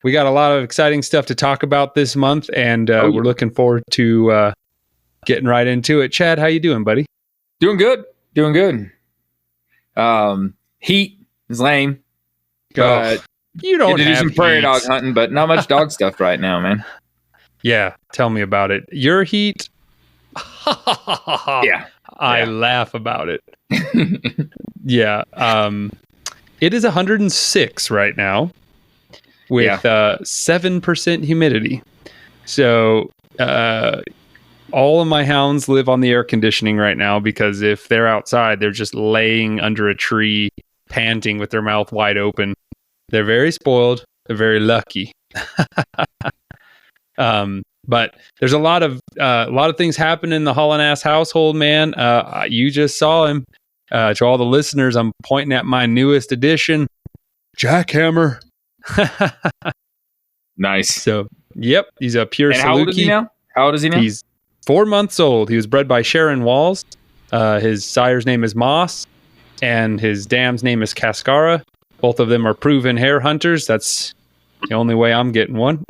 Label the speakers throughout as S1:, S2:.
S1: we got a lot of exciting stuff to talk about this month, and we're looking forward to getting right into it. Chad, how you doing, buddy?
S2: Doing good. Heat is lame. But
S1: you don't
S2: get to do
S1: have
S2: some prairie
S1: heat.
S2: dog hunting, but not much dog stuff right now, man.
S1: Yeah, tell me about it. Your heat?
S2: Yeah.
S1: I laugh about it. Yeah. It is 106 right now with 7% humidity. So all of my hounds live on the air conditioning right now because if they're outside, they're just laying under a tree, panting with their mouth wide open. They're very spoiled. They're very lucky. But there's a lot of things happening in the Holland-Ass household, man. You just saw him. To all the listeners, I'm pointing at my newest addition, Jackhammer.
S2: Nice.
S1: So, yep, he's a pure
S2: and
S1: Saluki.
S2: How old is he now?
S1: He's 4 months old. He was bred by Sharon Walls. His sire's name is Moss, and his dam's name is Cascara. Both of them are proven hare hunters. That's the only way I'm getting one.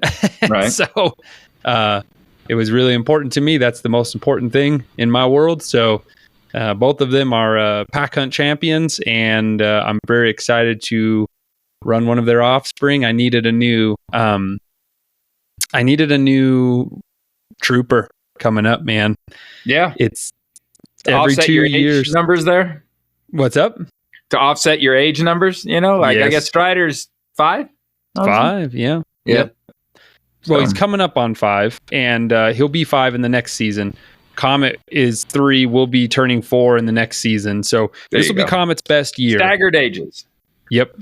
S2: Right.
S1: So it was really important to me. That's the most important thing in my world. So both of them are pack hunt champions, and I'm very excited to run one of their offspring. I needed a new trooper coming up, man.
S2: Yeah.
S1: It's
S2: to
S1: every 2 years.
S2: Numbers there?
S1: What's up?
S2: To offset your age numbers, like
S1: Yes.
S2: I guess Strider's 5?
S1: 5, yeah. Yep. Well, he's coming up on 5, and he'll be 5 in the next season. Comet is 3, will be turning 4 in the next season. So this will be Comet's best year.
S2: Staggered ages.
S1: Yep.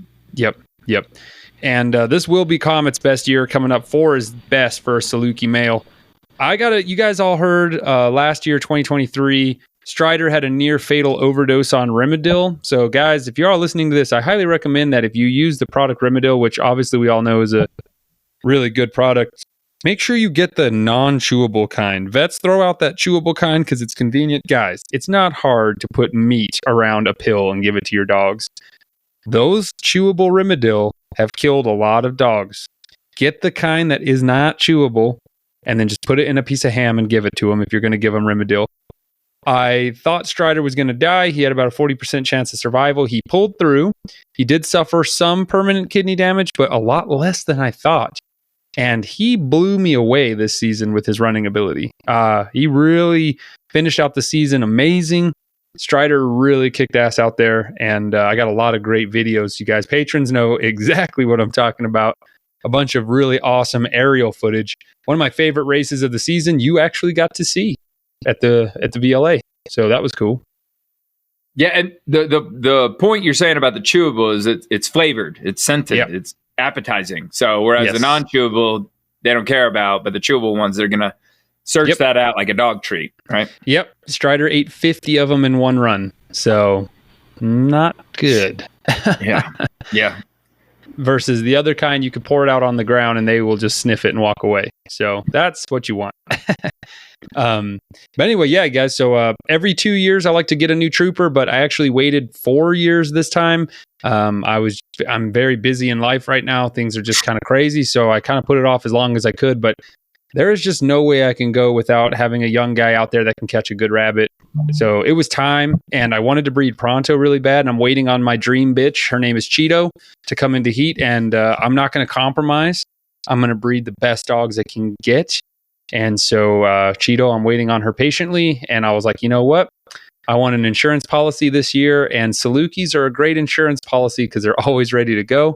S1: And this will be Comet's best year coming up. 4 is best for a Saluki male. You guys all heard last year, 2023, Strider had a near fatal overdose on Rimadyl. So guys, if you are listening to this, I highly recommend that if you use the product Rimadyl, which obviously we all know is a really good product, make sure you get the non-chewable kind. Vets throw out that chewable kind because it's convenient. Guys, it's not hard to put meat around a pill and give it to your dogs. Those chewable Rimadyl have killed a lot of dogs. Get the kind that is not chewable and then just put it in a piece of ham and give it to them if you're going to give them Rimadyl. I thought Strider was going to die. He had about a 40% chance of survival. He pulled through. He did suffer some permanent kidney damage, but a lot less than I thought. And he blew me away this season with his running ability. He really finished out the season amazing. Strider really kicked ass out there, and I got a lot of great videos. You guys, patrons, know exactly what I'm talking about. A bunch of really awesome aerial footage. One of my favorite races of the season, you actually got to see at the VLA, so that was cool.
S2: Yeah, and the point you're saying about the chewable is it's flavored, it's scented, it's appetizing. So whereas the non-chewable they don't care about, but the chewable ones they're gonna search that out like a dog treat, right?
S1: Yep. Strider ate 50 of them in one run, so not good.
S2: Yeah.
S1: Versus the other kind, you could pour it out on the ground and they will just sniff it and walk away. So that's what you want. But anyway, yeah, guys. So every 2 years, I like to get a new trooper, but I actually waited 4 years this time. I'm very busy in life right now. Things are just kind of crazy. So I kind of put it off as long as I could, but there is just no way I can go without having a young guy out there that can catch a good rabbit. So it was time, and I wanted to breed Pronto really bad, and I'm waiting on my dream bitch. Her name is Cheeto to come into heat, and I'm not going to compromise. I'm going to breed the best dogs I can get. And so Cheeto, I'm waiting on her patiently, and I was like, you know what? I want an insurance policy this year, and Salukis are a great insurance policy because they're always ready to go.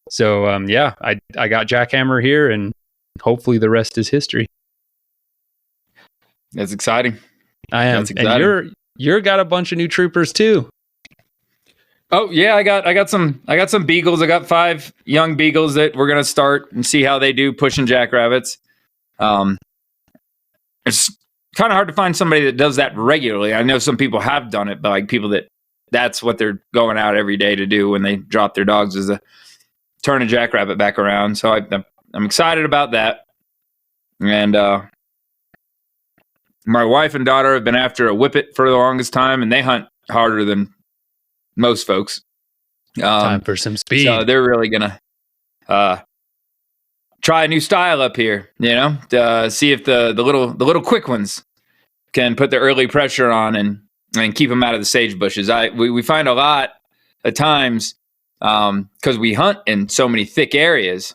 S1: So I got Jackhammer here, and hopefully the rest is history.
S2: That's exciting.
S1: I am. And you're got a bunch of new troopers too.
S2: Oh yeah, I got some beagles. I got 5 young beagles that we're gonna start and see how they do pushing jackrabbits. It's kind of hard to find somebody that does that regularly. I know some people have done it, but like people that's what they're going out every day to do when they drop their dogs is to turn a jackrabbit back around. So I'm excited about that. And my wife and daughter have been after a whippet for the longest time, and they hunt harder than most folks.
S1: Time for some speed.
S2: So they're really going to try a new style up here, see if the little quick ones can put the early pressure on and keep them out of the sage bushes. We find a lot of times, because we hunt in so many thick areas,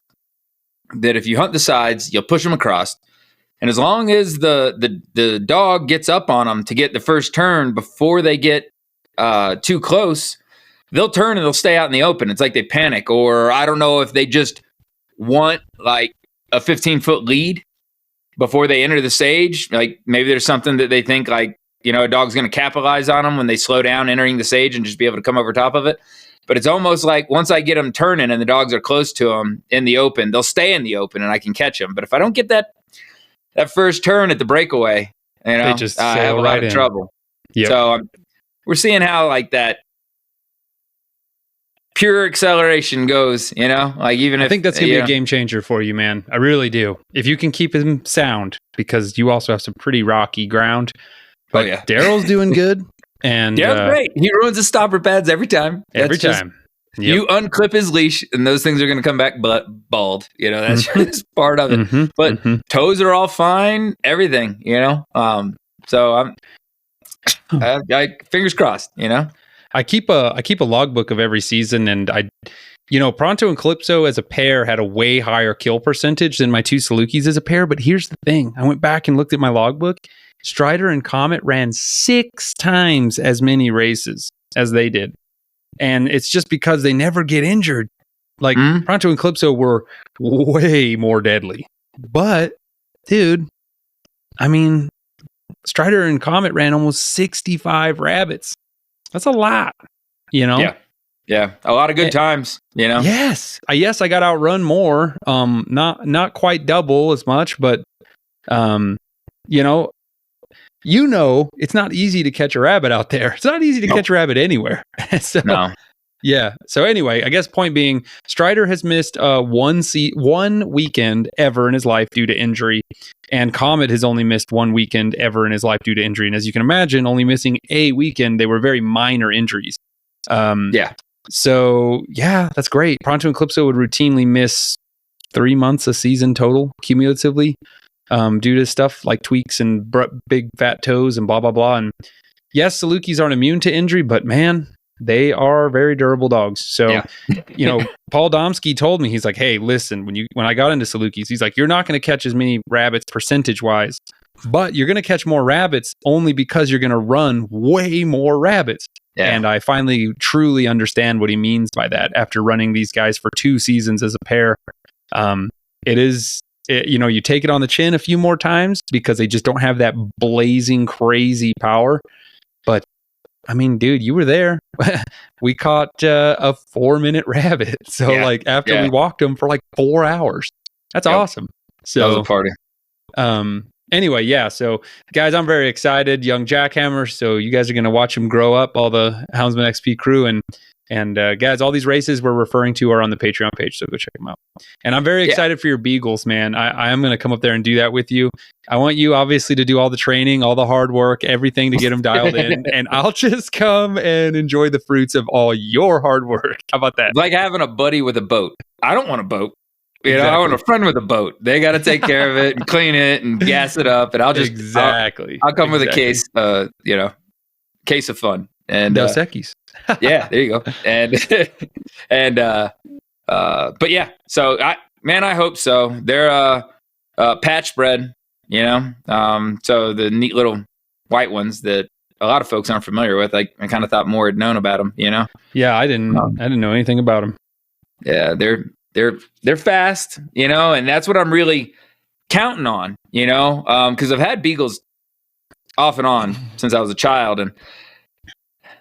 S2: that if you hunt the sides, you'll push them across. And as long as the dog gets up on them to get the first turn before they get too close, they'll turn and they'll stay out in the open. It's like they panic, or I don't know if they just want like a 15-foot lead before they enter the sage. Like maybe there's something that they think like, a dog's going to capitalize on them when they slow down entering the sage and just be able to come over top of it. But it's almost like once I get them turning and the dogs are close to them in the open, they'll stay in the open and I can catch them. But if I don't get that first turn at the breakaway,
S1: they just
S2: I have a lot of trouble.
S1: Yep.
S2: So we're seeing how like that pure acceleration goes, like even
S1: I think that's going to be a game changer for you, man. I really do. If you can keep him sound, because you also have some pretty rocky ground. But Daryl's doing good. And
S2: Daryl's great. He ruins his stopper pads every time.
S1: Every time.
S2: Yep. You unclip his leash and those things are going to come back bald. That's just part of it. But toes are all fine. Everything, So I'm fingers crossed,
S1: I keep a logbook of every season, and Pronto and Calypso as a pair had a way higher kill percentage than my two Salukis as a pair. But here's the thing. I went back and looked at my logbook. Strider and Comet ran 6 times as many races as they did. And it's just because they never get injured. Like Pronto and Calypso were way more deadly. But, dude, I mean, Strider and Comet ran almost 65 rabbits. That's a lot,
S2: Yeah. A lot of good times,
S1: Yes. I got outrun more. Not quite double as much, but, it's not easy to catch a rabbit out there. It's not easy to catch a rabbit anywhere. So,
S2: no.
S1: Yeah. So anyway, I guess point being, Strider has missed one weekend ever in his life due to injury, and Comet has only missed one weekend ever in his life due to injury. And as you can imagine, only missing a weekend, they were very minor injuries. So yeah, that's great. Pronto and Calypso would routinely miss 3 months a season total, cumulatively, due to stuff like tweaks and big fat toes and blah, blah, blah. And yes, Salukis aren't immune to injury, but man, they are very durable dogs. So, Paul Domsky told me, he's like, hey, listen, when I got into Salukis, he's like, you're not going to catch as many rabbits percentage wise, but you're going to catch more rabbits only because you're going to run way more rabbits. Yeah. And I finally truly understand what he means by that after running these guys for 2 seasons as a pair. You take it on the chin a few more times because they just don't have that blazing crazy power. But I mean, dude, you were there. We caught a 4-minute rabbit. So after we walked them for like 4 hours, that's awesome. So
S2: that was a party.
S1: Anyway, so guys, I'm very excited. Young jackhammer. So you guys are going to watch him grow up, all the Houndsman XP crew. And guys, all these races we're referring to are on the Patreon page, so go check them out. And I'm very excited for your beagles, man. I am going to come up there and do that with you. I want you, obviously, to do all the training, all the hard work, everything to get them dialed in. And I'll just come and enjoy the fruits of all your hard work. How about that?
S2: Like having a buddy with a boat. I don't want a boat. I want a friend with a boat. They got to take care of it and clean it and gas it up. And I'll just I'll come with a case, case of fun. And
S1: Dos Equis.
S2: Yeah, there you go. But yeah, so I hope so. They're patch bred, so the neat little white ones that a lot of folks aren't familiar with. I kind of thought more had known about them,
S1: Yeah, I didn't know anything about them.
S2: Yeah, they're fast, and that's what I'm really counting on, because I've had beagles off and on since I was a child, and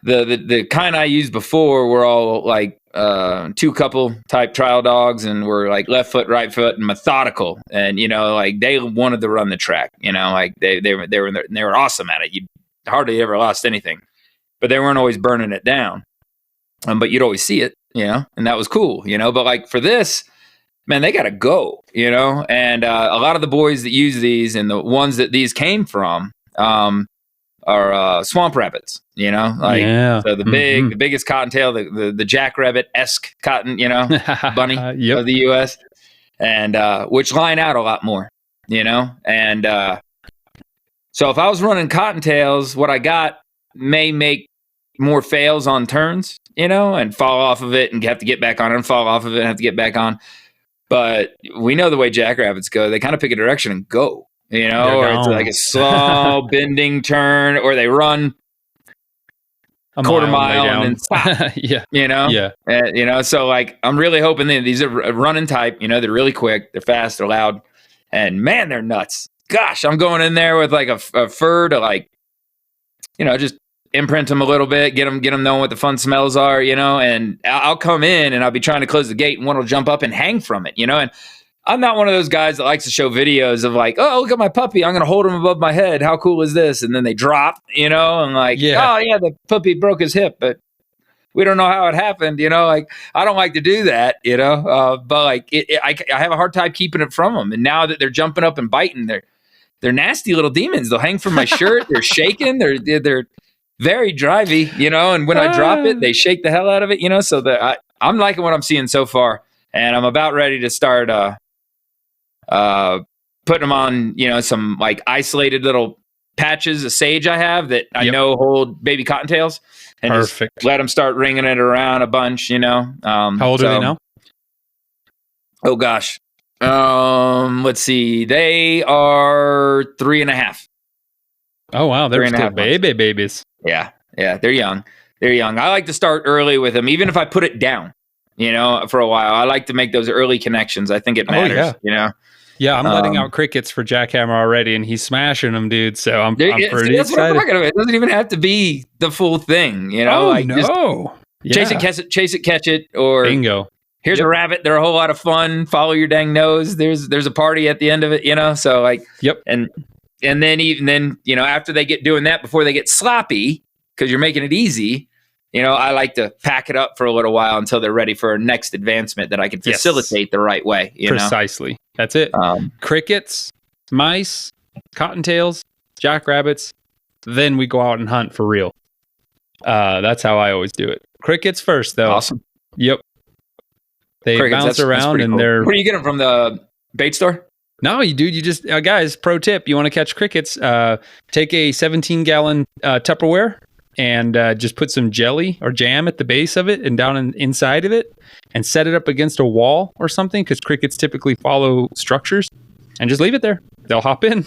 S2: the kind I used before were all like 2 couple type trial dogs, and were like left foot, right foot, and methodical, and like they wanted to run the track, like they were awesome at it. You hardly ever lost anything, but they weren't always burning it down, but you'd always see it, and that was cool, but like for this, man, they gotta go, and a lot of the boys that use these and the ones that these came from are swamp rabbits, so the biggest cottontail, the jackrabbit-esque cotton, bunny of the U.S. and which line out a lot more, and so if I was running cottontails, what I got may make more fails on turns, and fall off of it and have to get back on and fall off of it and have to get back on. But we know the way jackrabbits go. They kind of pick a direction and go, or it's like a slow bending turn, or they run a quarter mile and then stop.
S1: Yeah.
S2: So like I'm really hoping that these are running type, they're really quick, they're fast, they're loud, and man, they're nuts. Gosh, I'm going in there with like a fur to like, just imprint them a little bit, get them knowing what the fun smells are, and I'll come in and I'll be trying to close the gate and one will jump up and hang from it, and I'm not one of those guys that likes to show videos of like, oh, look at my puppy, I'm going to hold him above my head. How cool is this? And then they drop, and like, oh yeah, the puppy broke his hip, but we don't know how it happened, like I don't like to do that, but like I have a hard time keeping it from them. And now that they're jumping up and biting, they're nasty little demons. They'll hang from my shirt. They're shaking. They're very drivey, and when I drop it, they shake the hell out of it, so that I'm liking what I'm seeing so far, and I'm about ready to start putting them on, some like isolated little patches of sage I have that I know hold baby cottontails, and
S1: perfect.
S2: Just let them start ringing it around a bunch,
S1: How old are they now?
S2: Oh gosh. Let's see. They are 3.5.
S1: Oh wow, they're still babies.
S2: Yeah, they're young. I like to start early with them, even if I put it down, for a while. I like to make those early connections. I think it matters,
S1: Yeah, I'm letting out crickets for Jackhammer already, and he's smashing them, dude. So I'm pretty
S2: excited.
S1: What I'm talking about.
S2: It doesn't even have to be the full thing,
S1: Oh, like no.
S2: Chase it, catch it, or
S1: bingo.
S2: Here's a rabbit. They're a whole lot of fun. Follow your dang nose. There's a party at the end of it, So like, and then even after they get doing that, before they get sloppy, because you're making it easy, I like to pack it up for a little while until they're ready for a next advancement that I can facilitate the right way.
S1: Precisely. That's it. Crickets, mice, cottontails, jackrabbits. Then we go out and hunt for real. That's how I always do it. Crickets first, though.
S2: Awesome.
S1: Yep. They bounce around and they're...
S2: Where do you get them from, the bait store?
S1: No, you just guys, pro tip, you want to catch crickets, take a 17-gallon Tupperware and just put some jelly or jam at the base of it and down inside of it and set it up against a wall or something, because crickets typically follow structures, and just leave it there. They'll hop in.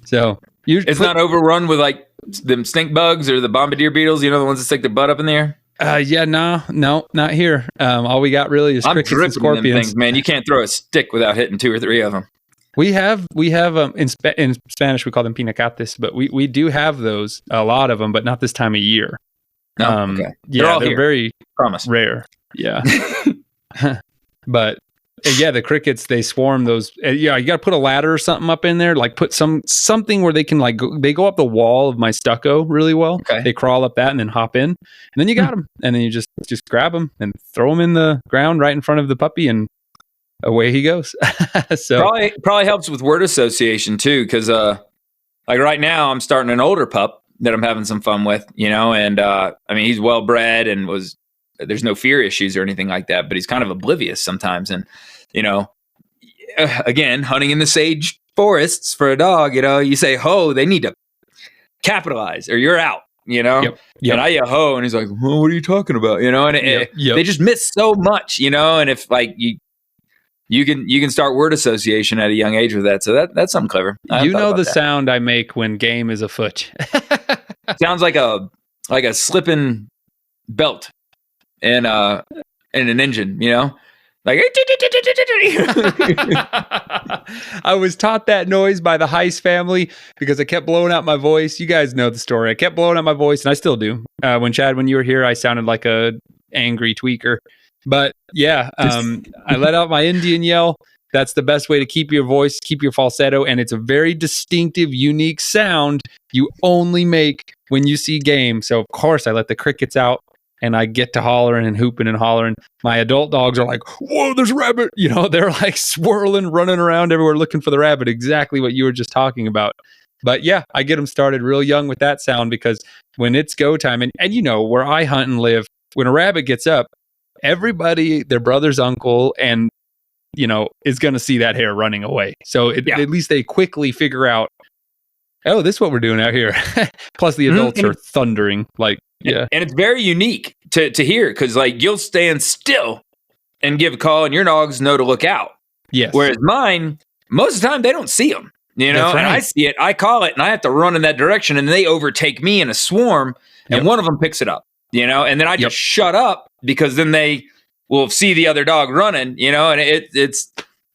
S1: So
S2: it's not overrun with like them stink bugs or the bombardier beetles, the ones that stick their butt up in the air?
S1: No, not here. All we got really is crickets and scorpions.
S2: Them things, man. You can't throw a stick without hitting 2 or 3 of them.
S1: We have in Spanish we call them pinacates, but we do have those, a lot of them, but not this time of year.
S2: Okay.
S1: Yeah, they're very rare. Yeah. But the crickets, they swarm those. You got to put a ladder or something up in there, like put something where they can they go up the wall of my stucco really well.
S2: Okay.
S1: They crawl up that and then hop in, and then you got them, and then you just grab them and throw them in the ground right in front of the puppy, and away he goes. So
S2: probably helps with word association too, because like right now I'm starting an older pup that I'm having some fun with, and he's well bred and there's no fear issues or anything like that, but he's kind of oblivious sometimes. And again, hunting in the sage forests for a dog, you say ho, they need to capitalize or you're out. Yep. And I yell ho, and he's like, well, what are you talking about? And they just miss so much, and if like you can start word association at a young age with that. So that's something clever.
S1: The sound I make when game is afoot.
S2: Sounds like a slipping belt in an engine, like.
S1: I was taught that noise by the Heiss family because I kept blowing out my voice. You guys know the story. I kept blowing out my voice, and I still do. When you were here, I sounded like a angry tweaker. But I let out my Indian yell. That's the best way to keep your voice, keep your falsetto, and it's a very distinctive, unique sound you only make when you see game. So of course I let the crickets out, and I get to hollering and hooping and hollering. My adult dogs are like, whoa, there's a rabbit. They're like swirling, running around everywhere looking for the rabbit, exactly what you were just talking about. But I get them started real young with that sound, because when it's go time, and where I hunt and live, when a rabbit gets up, everybody, their brother's uncle, and is going to see that hare running away. So at least they quickly figure out, oh, this is what we're doing out here. Plus the adults are thundering. Like, yeah.
S2: And it's very unique to hear, because like you'll stand still and give a call and your dogs know to look out.
S1: Yes.
S2: Whereas mine, most of the time they don't see them, That's right. And I see it, I call it, and I have to run in that direction, and they overtake me in a swarm, and one of them picks it up, and then I just shut up, because then they will see the other dog running, and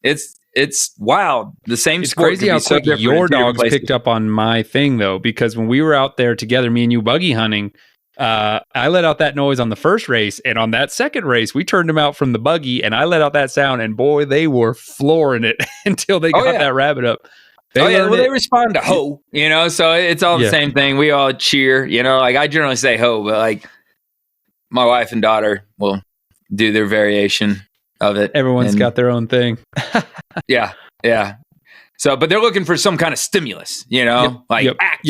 S2: it's wild. The same
S1: it's
S2: sport
S1: crazy how quick your dogs picked up on my thing, though, because when we were out there together, me and you buggy hunting, I let out that noise on the first race, and on that second race, we turned them out from the buggy, and I let out that sound, and boy, they were flooring it until they got that rabbit up.
S2: They respond to ho, so it's all the same thing. We all cheer, like I generally say ho, but like my wife and daughter will do their variation of it.
S1: Everyone's got their own thing.
S2: Yeah. So, but they're looking for some kind of stimulus, act.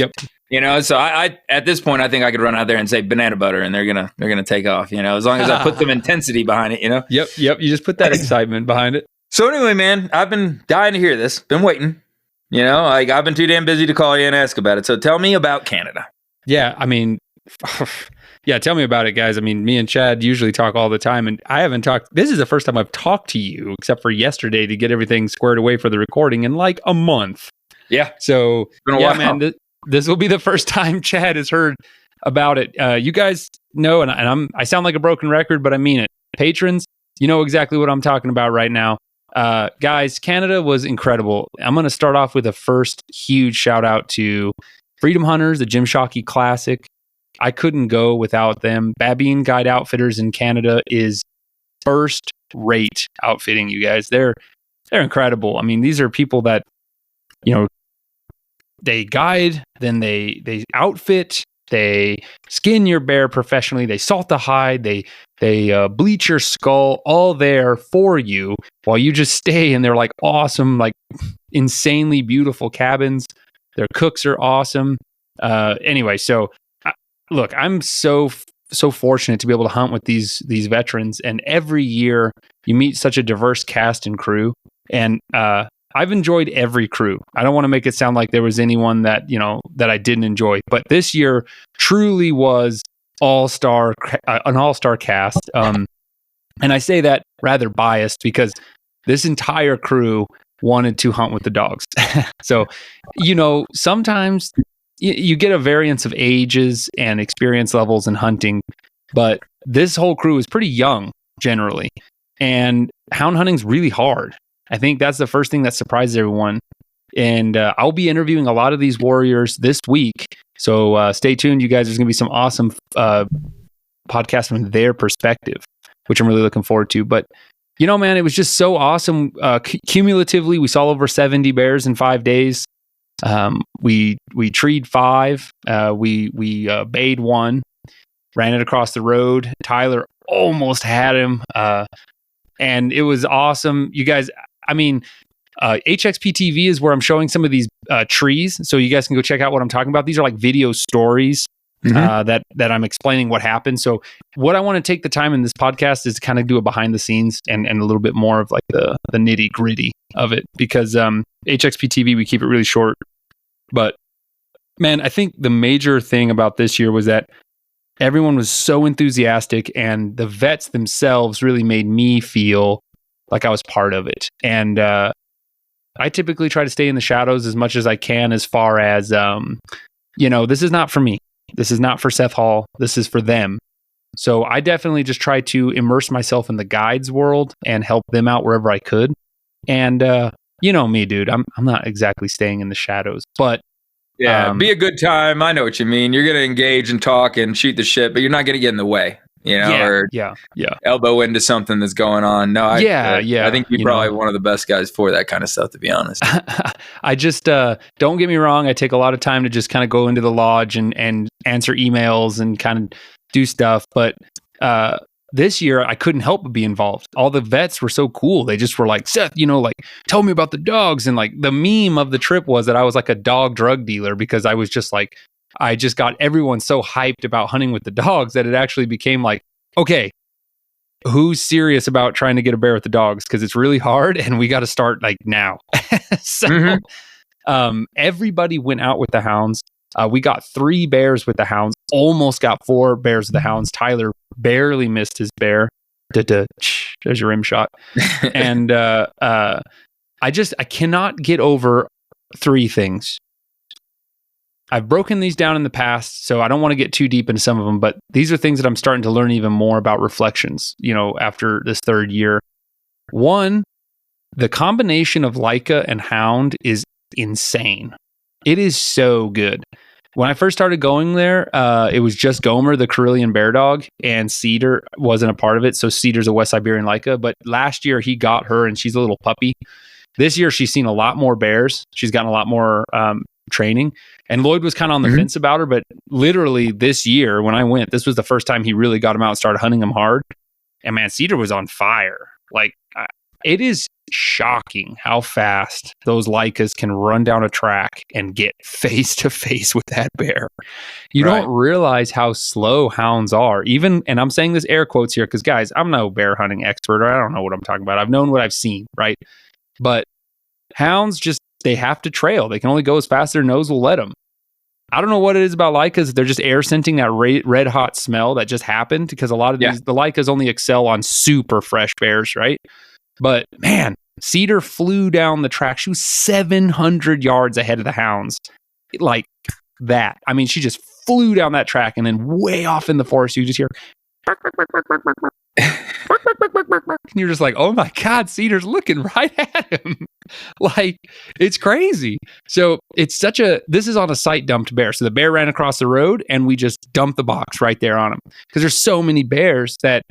S2: So I at this point, I think I could run out there and say banana butter, and they're gonna take off. As long as I put some intensity behind it.
S1: Yep. You just put that excitement behind it.
S2: So anyway, man, I've been dying to hear this. Been waiting. Like I've been too damn busy to call you and ask about it. So tell me about Canada.
S1: Yeah, I mean, tell me about it, guys. I mean, me and Chad usually talk all the time, and I haven't talked. This is the first time I've talked to you, except for yesterday, to get everything squared away for the recording in like a month.
S2: Yeah.
S1: So, man, this will be the first time Chad has heard about it. You guys know, and I sound like a broken record, but I mean it. Patrons, you know exactly what I'm talking about right now. Guys, Canada was incredible. I'm going to start off with a first huge shout out to Freedom Hunters, the Jim Shockey Classic. I couldn't go without them. Babine Guide Outfitters in Canada is first rate outfitting, you guys. They're incredible. I mean, these are people that, they guide, then they outfit, they skin your bear professionally, they salt the hide, they bleach your skull, all there for you while you just stay in their like awesome, like insanely beautiful cabins. Their cooks are awesome. Anyway, so look, I'm so fortunate to be able to hunt with these veterans, and every year you meet such a diverse cast and crew, and I've enjoyed every crew. I don't want to make it sound like there was anyone that that I didn't enjoy, but this year truly was an all-star cast. And I say that rather biased because this entire crew wanted to hunt with the dogs. So, sometimes you get a variance of ages and experience levels in hunting, but this whole crew is pretty young generally, and hound hunting's really hard. I think that's the first thing that surprises everyone. And I'll be interviewing a lot of these warriors this week. So stay tuned, you guys. There's going to be some awesome podcasts from their perspective, which I'm really looking forward to. But, man, it was just so awesome. Cumulatively, we saw over 70 bears in 5 days. We treed 5. We bayed 1, ran it across the road. Tyler almost had him. And it was awesome. You guys, I mean, HXP TV is where I'm showing some of these trees, so you guys can go check out what I'm talking about. These are like video stories that I'm explaining what happened. So what I want to take the time in this podcast is to kind of do a behind the scenes and a little bit more of like the nitty gritty of it, because HXP TV, we keep it really short. But man, I think the major thing about this year was that everyone was so enthusiastic, and the vets themselves really made me feel like I was part of it. And I typically try to stay in the shadows as much as I can, as far as, this is not for me. This is not for Seth Hall. This is for them. So I definitely just try to immerse myself in the guides world and help them out wherever I could. And me, dude, I'm not exactly staying in the shadows, but
S2: yeah, be a good time. I know what you mean. You're going to engage and talk and shoot the shit, but you're not going to get in the way, or elbow into something that's going on. No, I think you're probably one of the best guys for that kind of stuff, to be honest.
S1: I just, don't get me wrong. I take a lot of time to just kind of go into the lodge and answer emails and kind of do stuff. But, this year, I couldn't help but be involved. All the vets were so cool. They just were like, Seth, tell me about the dogs. And like the meme of the trip was that I was like a dog drug dealer, because I was just like, I just got everyone so hyped about hunting with the dogs that it actually became like, okay, who's serious about trying to get a bear with the dogs? Because it's really hard and we got to start like now. So everybody went out with the hounds. We got 3 bears with the hounds, almost got 4 bears with the hounds. Tyler barely missed his bear. There's your rim shot. And I cannot get over 3 things. I've broken these down in the past, so I don't want to get too deep into some of them, but these are things that I'm starting to learn even more about reflections, after this 3rd year. 1, the combination of Leica and hound is insane. It is so good. When I first started going there, it was just Gomer, the Karelian bear dog, and Cedar wasn't a part of it. So Cedar's a West Siberian Leica, but last year he got her and she's a little puppy. This year she's seen a lot more bears. She's gotten a lot more training. And Lloyd was kind of on the fence about her, but literally this year when I went, this was the first time he really got him out and started hunting him hard. And man, Cedar was on fire. Like, it is shocking how fast those Leicas can run down a track and get face to face with that bear. You don't realize how slow hounds are. Even, and I'm saying this air quotes here because guys, I'm no bear hunting expert, or I don't know what I'm talking about. I've known what I've seen, right? But hounds they have to trail. They can only go as fast as their nose will let them. I don't know what it is about Leicas. They're just air scenting that red hot smell that just happened because a lot of the Leicas only excel on super fresh bears, right? But man, Cedar flew down the track. She was 700 yards ahead of the hounds. Like that. I mean, she just flew down that track, and then way off in the forest, you just hear and you're just like, oh my God, Cedar's looking right at him. Like, it's crazy. So it's this is on a site dumped bear. So the bear ran across the road and we just dumped the box right there on him. Because there's so many bears that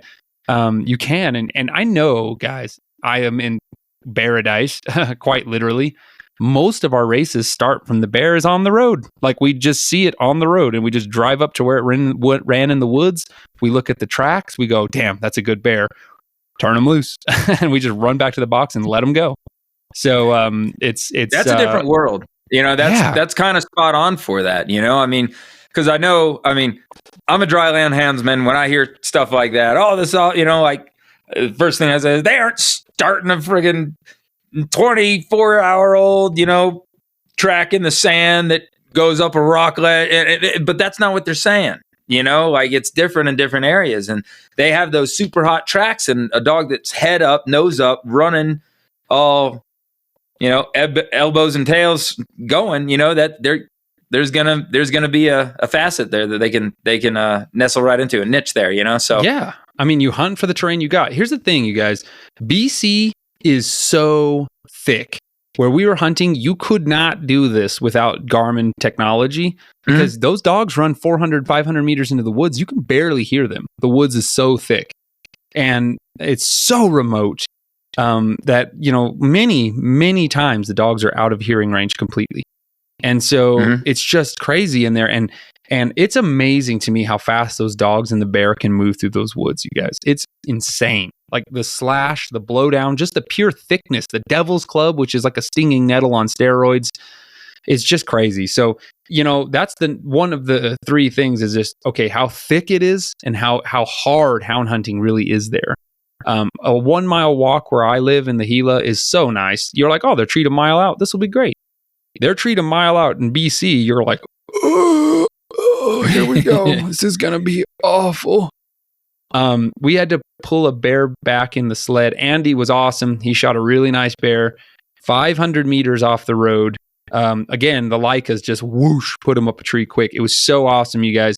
S1: you can. And I know, guys, I am in Bearadise, quite literally. Most of our races start from the bear is on the road. Like, we just see it on the road and we just drive up to where it ran in the woods. We look at the tracks. We go, damn, that's a good bear. Turn him loose. And we just run back to the box and let him go. So it's
S2: that's a different world. That's kind of spot on for that. I mean, because I'm a dry land houndsman. When I hear stuff like that, first thing I say is they aren't starting a friggin' 24-hour-old, track in the sand that goes up a rock ledge. But that's not what they're saying. It's different in different areas. And they have those super hot tracks, and a dog that's head up, nose up, running all, elbows and tails going, that there's gonna be a facet there that they can nestle right into, a niche there, So
S1: yeah, I mean, you hunt for the terrain you got. Here's the thing, you guys. BC is so thick. Where we were hunting, you could not do this without Garmin technology because those dogs run 400, 500 meters into the woods. You can barely hear them. The woods is so thick and it's so remote that, many, many times the dogs are out of hearing range completely. And so it's just crazy in there. And it's amazing to me how fast those dogs and the bear can move through those woods, you guys. It's insane. Like the slash, the blowdown, just the pure thickness, the devil's club, which is like a stinging nettle on steroids. It's just crazy. So, that's one of the 3 things is just, okay, how thick it is and how hard hound hunting really is there. A 1 mile walk where I live in the Gila is so nice. You're like, oh, they're treat a mile out. This will be great. They're treat a mile out in BC. You're like, oh, here we go. This is going to be awful. We had to pull a bear back in the sled. Andy was awesome. He shot a really nice bear, 500 meters off the road. Again, the Leicas just whoosh, put him up a tree quick. It was so awesome, you guys.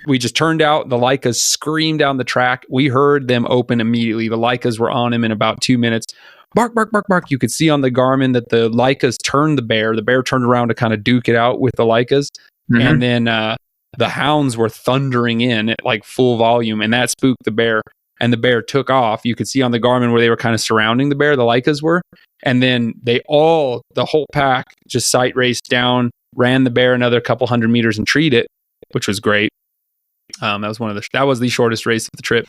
S1: We just turned out. The Leicas screamed down the track. We heard them open immediately. The Leicas were on him in about 2 minutes. Bark, bark, bark, bark. You could see on the Garmin that the Leicas turned the bear. The bear turned around to kind of duke it out with the Leicas. And then the hounds were thundering in at like full volume, and that spooked the bear, and the bear took off. You could see on the Garmin where they were kind of surrounding the bear, the Leicas were, and then the whole pack just sight raced down, ran the bear another couple hundred meters and treed it, which was great. That was the shortest race of the trip,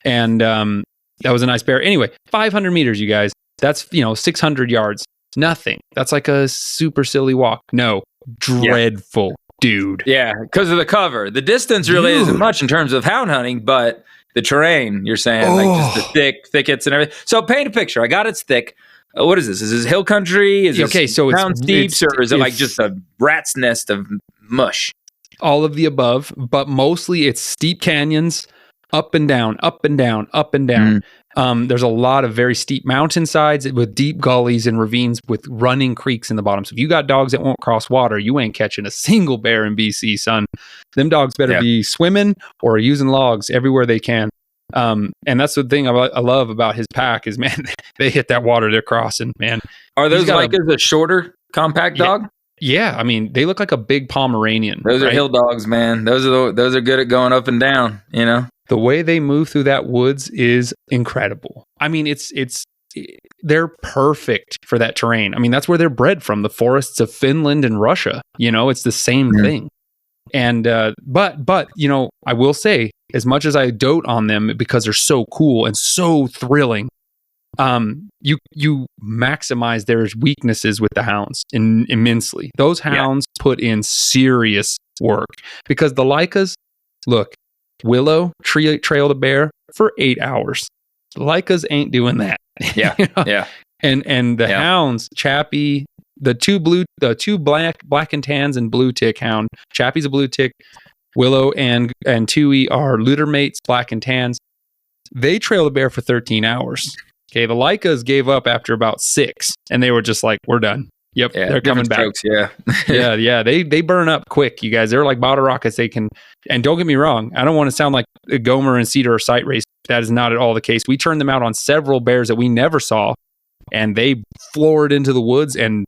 S1: and that was a nice bear. Anyway, 500 meters, you guys. That's 600 yards. Nothing. That's like a super silly walk. No, dreadful. Dude.
S2: Yeah, because of the cover. The distance really isn't much in terms of hound hunting, but the terrain. You're saying like just the thickets and everything. So paint a picture. I got it's thick. What is this? Is this hill country? Is this mountain steeps, or is it like just a rat's nest of mush?
S1: All of the above, but mostly it's steep canyons, up and down, up and down, up and down. There's a lot of very steep mountainsides with deep gullies and ravines with running creeks in the bottom. So if you got dogs that won't cross water, you ain't catching a single bear in BC, son. Them dogs better be swimming or using logs everywhere they can. And that's the thing I love about his pack is, man, they hit that water they're crossing, man.
S2: Are those like a shorter, compact dog?
S1: Yeah, I mean, they look like a big Pomeranian.
S2: Those are hill dogs, man. Those are good at going up and down, you know?
S1: The way they move through that woods is incredible. I mean, they're perfect for that terrain. I mean, that's where they're bred from, the forests of Finland and Russia. You know, it's the same thing. And but you know, I will say, as much as I dote on them because they're so cool and so thrilling, you maximize their weaknesses with the hounds immensely. Those hounds put in serious work because the Lycas, look, Willow trailed a bear for 8 hours. The Lycas ain't doing that.
S2: Yeah,
S1: you know?
S2: yeah.
S1: And the hounds, Chappie, the two black and tans and blue tick hound. Chappie's a blue tick. Willow and Tui are litter mates, black and tans. They trailed a bear for 13 hours. Okay, the Lycas gave up after about 6, and they were just like, "We're done." Yep, they're coming back.
S2: Strokes,
S1: yeah. They burn up quick, you guys. They're like bottle rockets. They can, and don't get me wrong, I don't want to sound like a Gomer and Cedar or sight race. That is not at all the case. We turned them out on several bears that we never saw, and they floored into the woods. And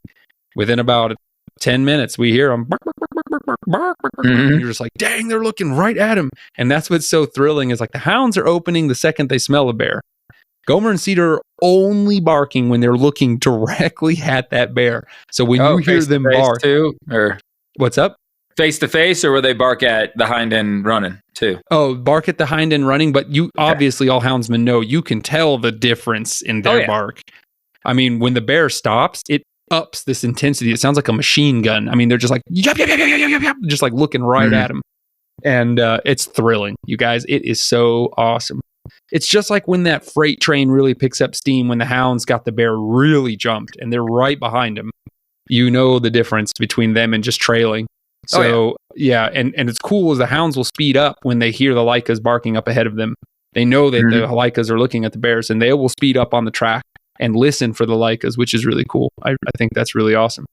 S1: within about 10 minutes, we hear them bark, bark, bark, bark, bark, bark, and you're just like, dang, they're looking right at him. And that's what's so thrilling is like the hounds are opening the second they smell a bear. Gomer and Cedar are only barking when they're looking directly at that bear. So when you hear them bark,
S2: too, or
S1: what's up?
S2: Face to face, or will they bark at the hind end running too?
S1: Oh, bark at the hind end running, but you obviously all houndsmen know you can tell the difference in their bark. I mean, when the bear stops, it ups this intensity. It sounds like a machine gun. I mean, they're just like yap, yap, yap, yap, yap, yap, just like looking right at him, and it's thrilling, you guys. It is so awesome. It's just like when that freight train really picks up steam when the hounds got the bear really jumped and they're right behind him. You know the difference between them and just trailing. So and it's cool as the hounds will speed up when they hear the Lycas barking up ahead of them. They know that the Lycas are looking at the bears, and they will speed up on the track and listen for the Lycas, which is really cool. I think that's really awesome.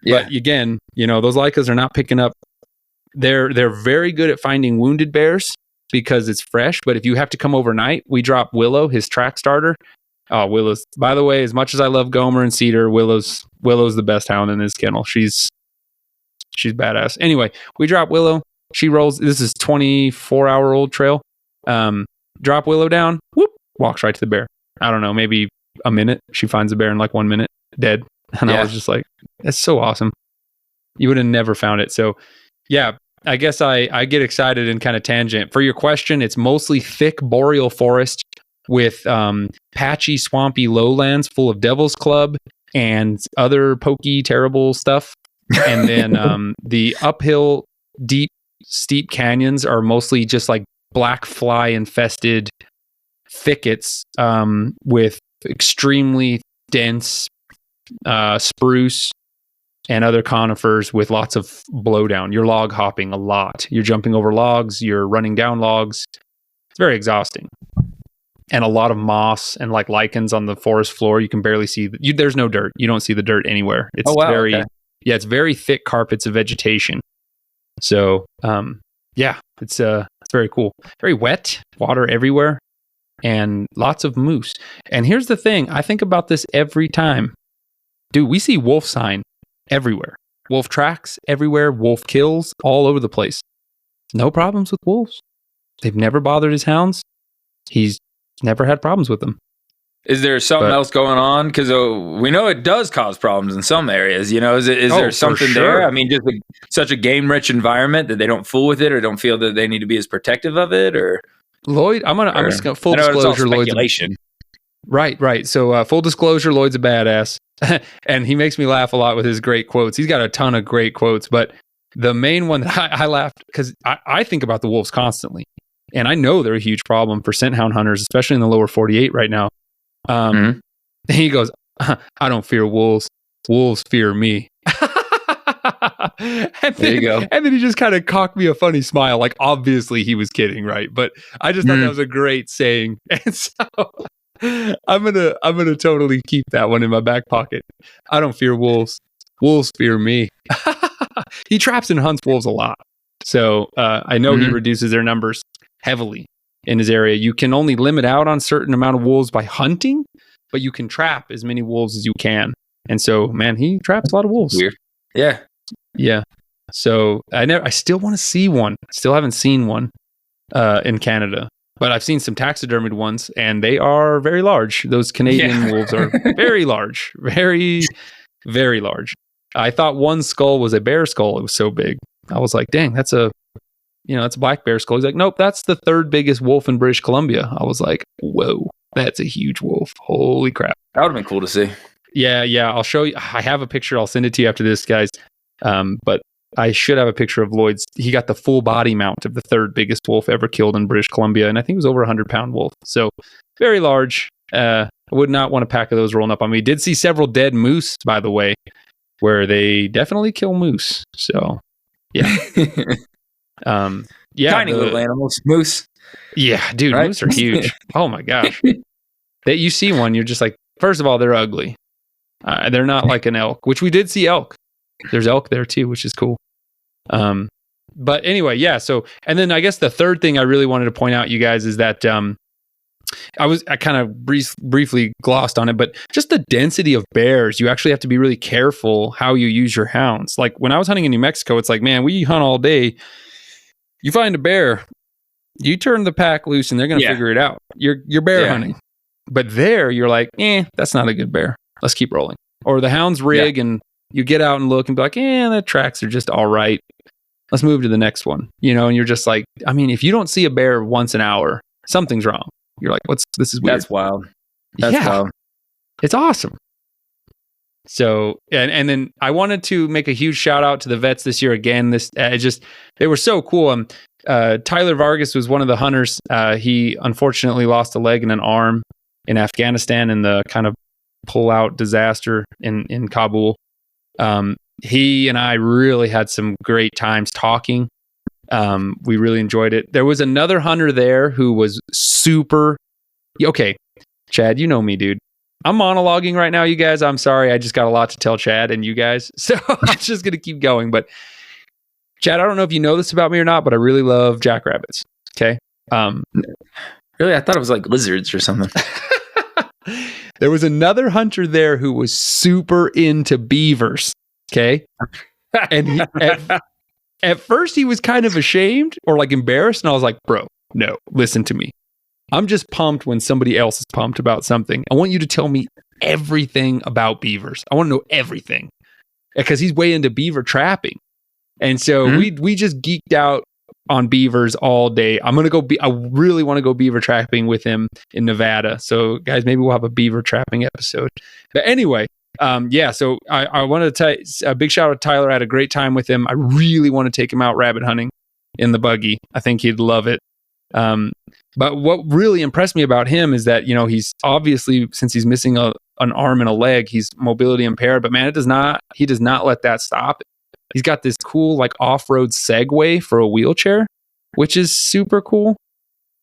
S1: Yeah. But again, you know, those Lycas are not picking up. They're very good at finding wounded bears because it's fresh. But if you have to come overnight, we drop Willow, his track starter. Willow's, by the way, as much as I love Gomer and Cedar, Willow's the best hound in this kennel. She's badass. Anyway, we drop Willow. She rolls. This is 24-hour-old trail. Drop Willow down. Whoop. Walks right to the bear. I don't know, maybe a minute. She finds the bear in like 1 minute, dead. And I was just like, that's so awesome. You would have never found it. So, yeah, I guess I get excited and kind of tangent. For your question, it's mostly thick boreal forest with patchy, swampy lowlands full of Devil's Club and other pokey, terrible stuff. And then the uphill, deep, steep canyons are mostly just like black fly infested thickets with extremely dense spruce and other conifers with lots of blowdown. You're log hopping a lot. You're jumping over logs. You're running down logs. It's very exhausting. And a lot of moss and like lichens on the forest floor. You can barely see. There's no dirt. You don't see the dirt anywhere. It's it's very thick carpets of vegetation. So, it's very cool. Very wet, water everywhere, and lots of moose. And here's the thing. I think about this every time. Dude, we see wolf sign everywhere. Wolf tracks everywhere. Wolf kills all over the place. No problems with wolves. They've never bothered his hounds. He's never had problems with them.
S2: Is there something else going on? Because we know it does cause problems in some areas. You know, is there something there? I mean, just such a game-rich environment that they don't fool with it, or don't feel that they need to be as protective of it, or
S1: Lloyd. I'm just gonna full disclosure. Lloyd's right. So full disclosure, Lloyd's a badass, and he makes me laugh a lot with his great quotes. He's got a ton of great quotes, but the main one that I laughed because I think about the wolves constantly. And I know they're a huge problem for scent hound hunters, especially in the lower 48 right now. And he goes, I don't fear wolves. Wolves fear me. There you go. And then he just kind of cocked me a funny smile. Like, obviously he was kidding, right? But I just thought that was a great saying. And so I'm gonna totally keep that one in my back pocket. I don't fear wolves. Wolves fear me. He traps and hunts wolves a lot. So I know he reduces their numbers heavily in his area. You can only limit out on certain amount of wolves by hunting, but you can trap as many wolves as you can. And so, man, he traps a lot of wolves.
S2: Weird. Yeah.
S1: Yeah. So I still want to see one. Still haven't seen one in Canada, but I've seen some taxidermied ones, and they are very large. Those Canadian wolves are very large, very, very large. I thought one skull was a bear skull. It was so big. I was like, dang, that's a black bear skull. He's like, nope, that's the third biggest wolf in British Columbia. I was like, whoa, that's a huge wolf. Holy crap.
S2: That would have been cool to see.
S1: Yeah. I'll show you. I have a picture. I'll send it to you after this, guys. But I should have a picture of Lloyd's. He got the full body mount of the third biggest wolf ever killed in British Columbia. And I think it was over 100-pound wolf. So very large. I would not want a pack of those rolling up on me. Did see several dead moose, by the way, where they definitely kill moose. So yeah.
S2: Tiny little animals. Moose.
S1: Yeah, dude, right? Moose are huge. Oh my gosh. That you see one, you're just like, first of all, they're ugly. They're not like an elk, which we did see elk. There's elk there too, which is cool. But anyway, yeah. So, and then I guess the third thing I really wanted to point out, you guys, is that I kind of briefly glossed on it, but just the density of bears. You actually have to be really careful how you use your hounds. Like when I was hunting in New Mexico, it's like, man, we hunt all day. You find a bear, you turn the pack loose, and they're going to figure it out. You're bear hunting, but there you're like, that's not a good bear. Let's keep rolling. Or the hounds rig and you get out and look and be like, the tracks are just all right. Let's move to the next one. And you're just like, I mean, if you don't see a bear once an hour, something's wrong. You're like, this is weird.
S2: That's wild. That's wild.
S1: It's awesome. So, and then I wanted to make a huge shout out to the vets this year again. They were so cool. Tyler Vargas was one of the hunters. He unfortunately lost a leg and an arm in Afghanistan in the kind of pull-out disaster in Kabul. He and I really had some great times talking. We really enjoyed it. There was another hunter there who was super... Okay, Chad, you know me, dude. I'm monologuing right now, you guys. I'm sorry. I just got a lot to tell Chad and you guys. So I'm just going to keep going. But Chad, I don't know if you know this about me or not, but I really love jackrabbits. Okay.
S2: Really? I thought it was like lizards or something.
S1: There was another hunter there who was super into beavers. Okay. And at first he was kind of ashamed or like embarrassed. And I was like, bro, no, listen to me. I'm just pumped when somebody else is pumped about something. I want you to tell me everything about beavers. I want to know everything because he's way into beaver trapping. And so we just geeked out on beavers all day. I really want to go beaver trapping with him in Nevada. So guys, maybe we'll have a beaver trapping episode. But anyway, so I wanted to tell a big shout out to Tyler. I had a great time with him. I really want to take him out rabbit hunting in the buggy. I think he'd love it. But what really impressed me about him is that, he's obviously, since he's missing an arm and a leg, he's mobility impaired, but man, he does not let that stop. He's got this cool, like off-road Segway for a wheelchair, which is super cool.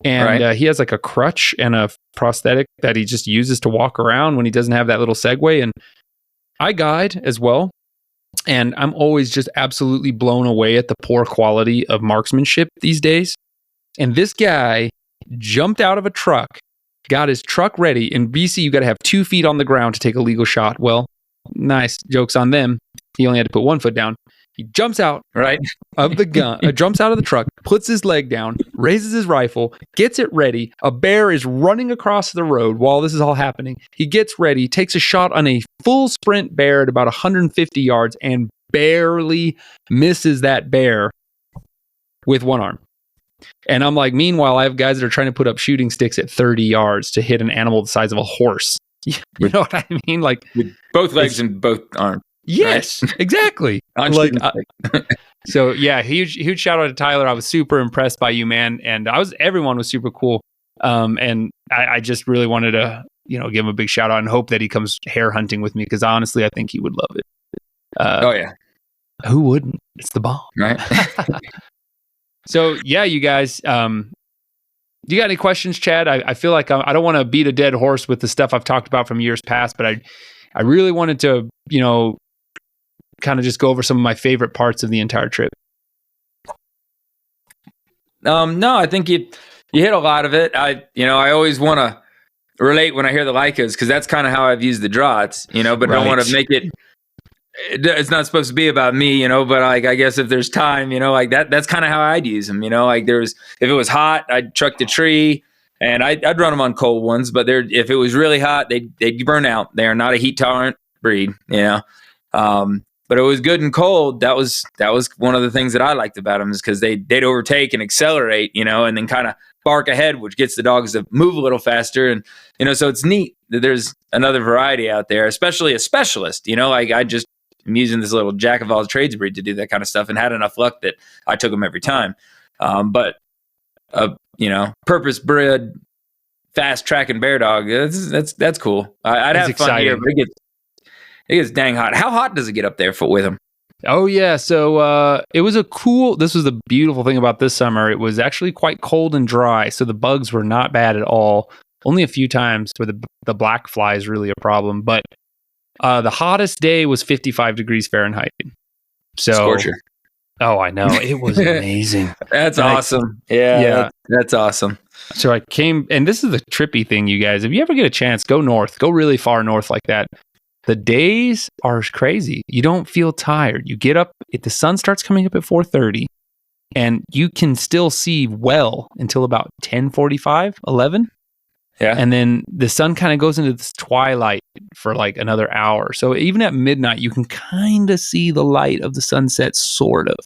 S1: And he has like a crutch and a prosthetic that he just uses to walk around when he doesn't have that little Segway. And I guide as well. And I'm always just absolutely blown away at the poor quality of marksmanship these days. And this guy jumped out of a truck, got his truck ready. In BC, you got to have 2 feet on the ground to take a legal shot. Well, nice. Joke's on them. He only had to put 1 foot down. He jumps out of the gun, jumps out of the truck, puts his leg down, raises his rifle, gets it ready. A bear is running across the road while this is all happening. He gets ready, takes a shot on a full sprint bear at about 150 yards and barely misses that bear with one arm. And I'm like, meanwhile, I have guys that are trying to put up shooting sticks at 30 yards to hit an animal the size of a horse. You know what I mean? Like
S2: with both legs and both arms.
S1: Yes, right? Exactly. So yeah, huge shout out to Tyler. I was super impressed by you, man. And everyone was super cool. And I just really wanted to, give him a big shout out and hope that he comes hare hunting with me. Cause honestly, I think he would love it.
S2: Oh yeah.
S1: Who wouldn't? It's the bomb.
S2: Right.
S1: So yeah, you guys, do you got any questions, Chad? I feel like I don't want to beat a dead horse with the stuff I've talked about from years past, but I really wanted to, kind of just go over some of my favorite parts of the entire trip.
S2: No, I think you hit a lot of it. I always want to relate when I hear the Leicas, because that's kind of how I've used the draughts, but
S1: Right.
S2: don't want to make it. It's not supposed to be about me, but like, I guess if there's time, like that's kind of how I'd use them, like if it was hot, I'd truck the tree and I'd run them on cold ones, but if it was really hot, they'd burn out. They are not a heat tolerant breed, but it was good and cold. That was one of the things that I liked about them, is because they'd overtake and accelerate, and then kind of bark ahead, which gets the dogs to move a little faster. And, so it's neat that there's another variety out there, especially a specialist, like I'm using this little jack of all trades breed to do that kind of stuff, and had enough luck that I took them every time. But purpose bred, fast tracking bear dog, that's cool. I'd have fun here, but it gets dang hot. How hot does it get up there with them?
S1: Oh yeah. So this was the beautiful thing about this summer. It was actually quite cold and dry. So the bugs were not bad at all. Only a few times where the black fly is really a problem, but the hottest day was 55 degrees Fahrenheit. So,
S2: Scorcher.
S1: Oh, I know. It was amazing.
S2: That's awesome. Yeah. That's awesome.
S1: So I came, and this is the trippy thing, you guys. If you ever get a chance, go north. Go really far north like that. The days are crazy. You don't feel tired. You get up, the sun starts coming up at 4:30, and you can still see well until about 10:45, 11.
S2: Yeah.
S1: And then the sun kind of goes into this twilight for like another hour. So even at midnight, you can kind of see the light of the sunset, sort of.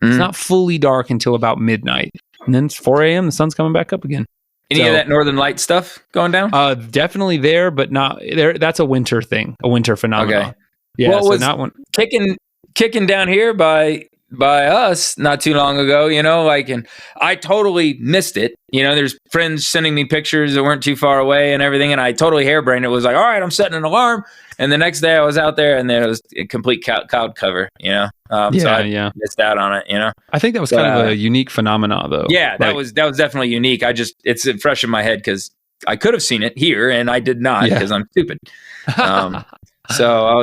S1: It's not fully dark until about midnight. And then it's 4 a.m., the sun's coming back up again.
S2: Any of that Northern Light stuff going down?
S1: Definitely there, but not there. That's a winter thing, a winter phenomenon.
S2: Okay.
S1: Yeah,
S2: well,
S1: so
S2: was
S1: not one.
S2: Kicking down here by us not too long ago, and I totally missed it. There's friends sending me pictures that weren't too far away and everything, and I totally harebrained it. Was like, all right, I'm setting an alarm, and the next day I was out there, and there was a complete cloud cover. So I missed out on it.
S1: I think that was kind of a unique phenomenon, though.
S2: Yeah, that was definitely unique. It's fresh in my head because I could have seen it here, and I did not because I'm stupid. So I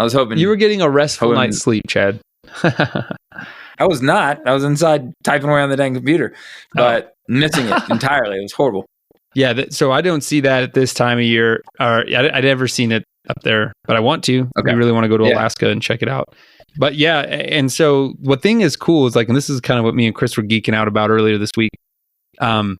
S2: was hoping
S1: you were getting a restful night's sleep, Chad.
S2: I was not. I was inside typing away on the dang computer, but missing it entirely. It was horrible.
S1: Yeah, so I don't see that at this time of year. Or I'd never seen it up there, but I want to. Okay. I really want to go to Alaska and check it out. But yeah, and so what thing is cool is like, and this is kind of what me and Chris were geeking out about earlier this week. Guys,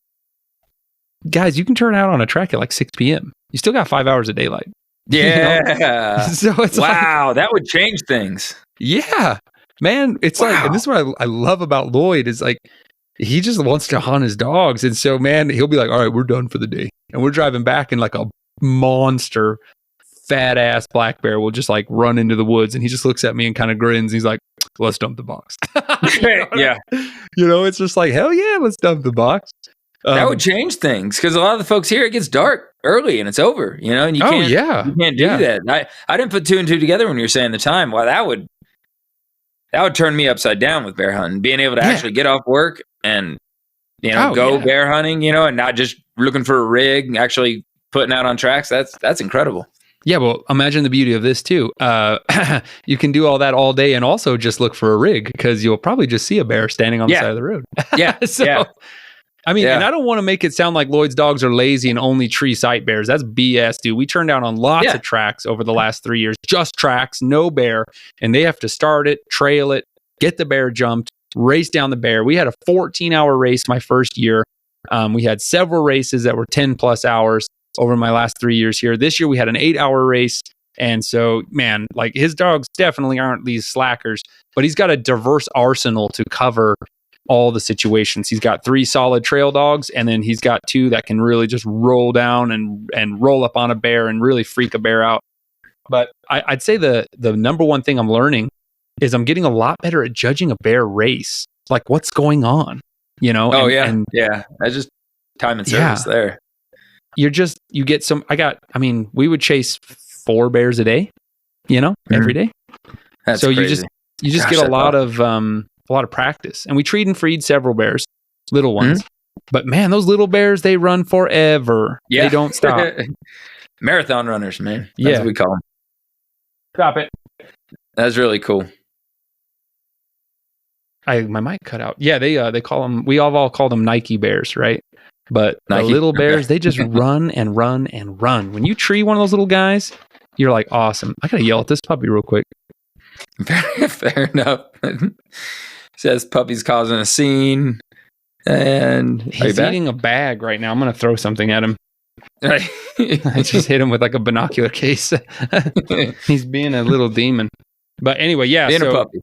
S1: you can turn out on a track at like 6 p.m. You still got 5 hours of daylight.
S2: Yeah.
S1: So it's
S2: wow, that would change things.
S1: Yeah. Man, it's like, and this is what I love about Lloyd is like, he just wants to hunt his dogs. And so, man, he'll be like, all right, we're done for the day. And we're driving back and like a monster, fat ass black bear will just like run into the woods. And he just looks at me and kind of grins. He's like, let's dump the box.
S2: Yeah.
S1: It's just like, hell yeah, let's dump the box.
S2: That would change things because a lot of the folks here, it gets dark early and it's over, and you can't, you can't do that. I didn't put two and two together when you were saying the time. Well, that would turn me upside down with bear hunting, being able to actually get off work and, go bear hunting, and not just looking for a rig, actually putting out on tracks. That's incredible.
S1: Yeah. Well, imagine the beauty of this too. You can do all that all day and also just look for a rig because you'll probably just see a bear standing on the side of the road.
S2: Yeah.
S1: I mean, and I don't want to make it sound like Lloyd's dogs are lazy and only tree sight bears. That's BS, dude. We turned down on lots of tracks over the last 3 years, just tracks, no bear. And they have to start it, trail it, get the bear jumped, race down the bear. We had a 14-hour race my first year. We had several races that were 10 plus hours over my last 3 years here. This year we had an 8-hour race. And so, man, like his dogs definitely aren't these slackers, but he's got a diverse arsenal to cover all the situations. He's got 3 solid trail dogs, and then he's got 2 that can really just roll down and roll up on a bear and really freak a bear out. But I'd say the number one thing I'm learning is I'm getting a lot better at judging a bear race. Like, what's going on? You know?
S2: Oh, yeah. That's just time and service there.
S1: You get some, we would chase 4 bears a day, every day.
S2: That's
S1: so
S2: crazy.
S1: you just get a lot of practice. And we treat and feed several bears, little ones. But man, those little bears, they run forever. Yeah. They don't stop.
S2: Marathon runners, man. That's what we call them.
S1: Stop it.
S2: That's really cool.
S1: My mic cut out. Yeah, they call them, we all call them Nike bears, right? But the little bears, they just run and run and run. When you tree one of those little guys, you're like, awesome. I gotta yell at this puppy real quick.
S2: Fair enough. Says puppy's causing a scene. And
S1: he's eating a bag right now. I'm gonna throw something at him. I just hit him with like a binocular case. He's being a little demon. But anyway, being a puppy.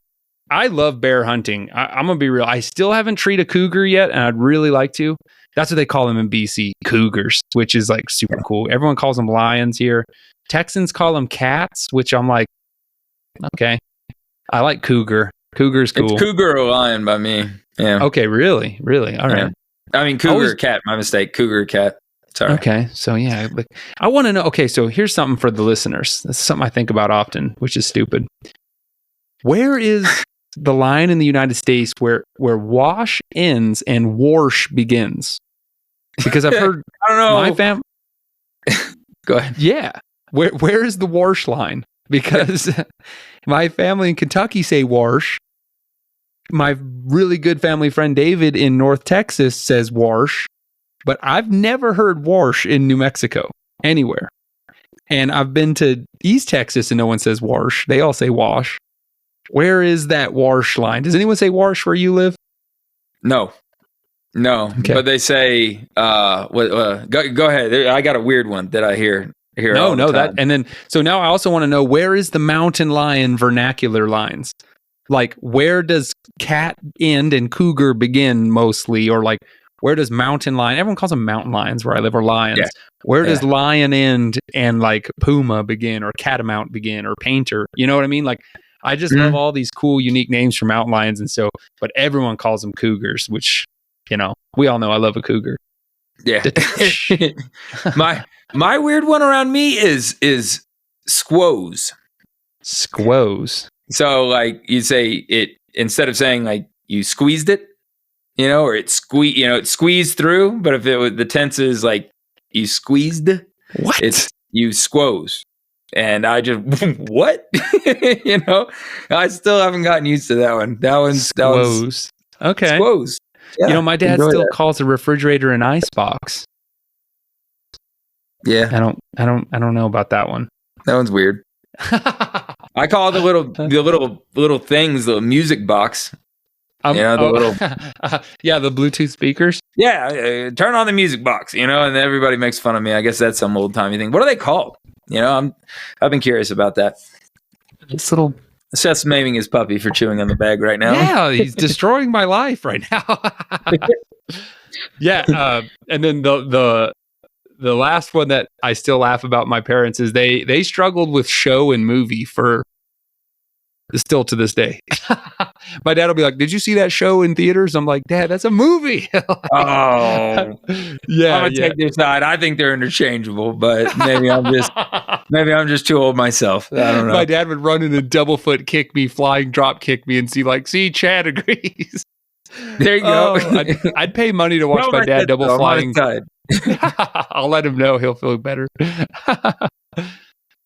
S1: I love bear hunting. I'm gonna be real. I still haven't treated a cougar yet, and I'd really like to. That's what they call them in BC, cougars, which is like super cool. Everyone calls them lions here. Texans call them cats, which I'm like, okay. I like cougar. Cougar's cool.
S2: It's cougar or lion by me. Yeah.
S1: Okay, really? All right.
S2: I mean, cougar or cat. My mistake. Cougar or cat. Sorry.
S1: Okay, so yeah. I want to know. Okay, so here's something for the listeners. This is something I think about often, which is stupid. Where is the line in the United States where wash ends and warsh begins? Because I've heard
S2: I don't know.
S1: My family.
S2: Go ahead.
S1: Yeah. Where is the warsh line? Because my family in Kentucky say warsh. My really good family friend David in North Texas says warsh, but I've never heard warsh in New Mexico anywhere. And I've been to East Texas and no one says warsh. They all say wash. Where is that warsh line? Does anyone say warsh where you live?
S2: No. Okay. But they say, go ahead. I got a weird one that I hear. No,
S1: that. And then, so now I also want to know, where is the mountain lion vernacular lines? Like, where does cat end and cougar begin mostly? Or like, where does mountain lion, everyone calls them mountain lions where I live, or lions. Yeah. Where does lion end and like puma begin, or catamount begin, or painter? You know what I mean? Like, I just love all these cool, unique names for mountain lions. And so, but everyone calls them cougars, which, we all know I love a cougar.
S2: Yeah. My weird one around me is squoze.
S1: Squoze.
S2: So like you say it, instead of saying like you squeezed it, or it squeezed through, but if it was, the tense is like you squeezed,
S1: what?
S2: It's you squoze. And I just, what? I still haven't gotten used to that one. That one's
S1: squoze. Okay.
S2: Squoze. Yeah,
S1: my dad still calls a refrigerator an icebox.
S2: Yeah.
S1: I don't know about that one.
S2: That one's weird. I call the little things, the music box. The
S1: Bluetooth speakers.
S2: Yeah, turn on the music box, and everybody makes fun of me. I guess that's some old timey thing. What are they called? I've been curious about that.
S1: This little
S2: Seth's maiming his puppy for chewing on the bag right now.
S1: Yeah, he's destroying my life right now. Yeah, and then the last one that I still laugh about my parents is they struggled with show and movie for still to this day. My dad will be like, "Did you see that show in theaters?" I'm like, "Dad, that's a movie."
S2: Oh, yeah. I'm gonna take their side. I think they're interchangeable, but maybe I'm just too old myself. I don't know.
S1: My dad would run in a double foot kick me, flying drop kick me, and see, Chad agrees.
S2: There you go.
S1: I'd pay money to watch my dad double flying. I'll let him know. He'll feel better.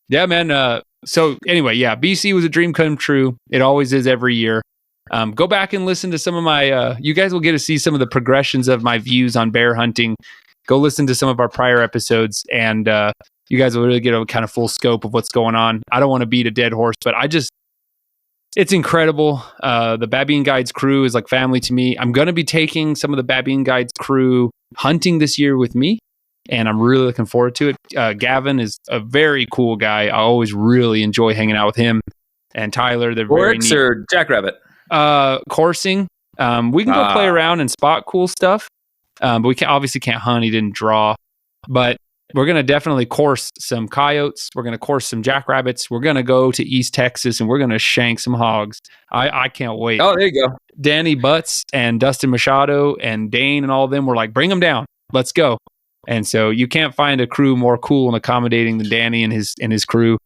S1: Yeah, man. So anyway, BC was a dream come true. It always is every year. Go back and listen to some of my, you guys will get to see some of the progressions of my views on bear hunting. Go listen to some of our prior episodes, and you guys will really get a kind of full scope of what's going on. I don't want to beat a dead horse, but it's incredible. The Babine Guides crew is like family to me. I'm going to be taking some of the Babine Guides crew hunting this year with me, and I'm really looking forward to it. Gavin is a very cool guy. I always really enjoy hanging out with him. And Tyler, they're very neat.
S2: Or jackrabbit?
S1: Coursing. We can go play around and spot cool stuff, but we obviously can't hunt. He didn't draw. But we're going to definitely course some coyotes. We're going to course some jackrabbits. We're going to go to East Texas and we're going to shank some hogs. I can't wait.
S2: Oh, there you go.
S1: Danny Butts and Dustin Machado and Dane and all of them were like, bring them down. Let's go. And so you can't find a crew more cool and accommodating than Danny and his crew.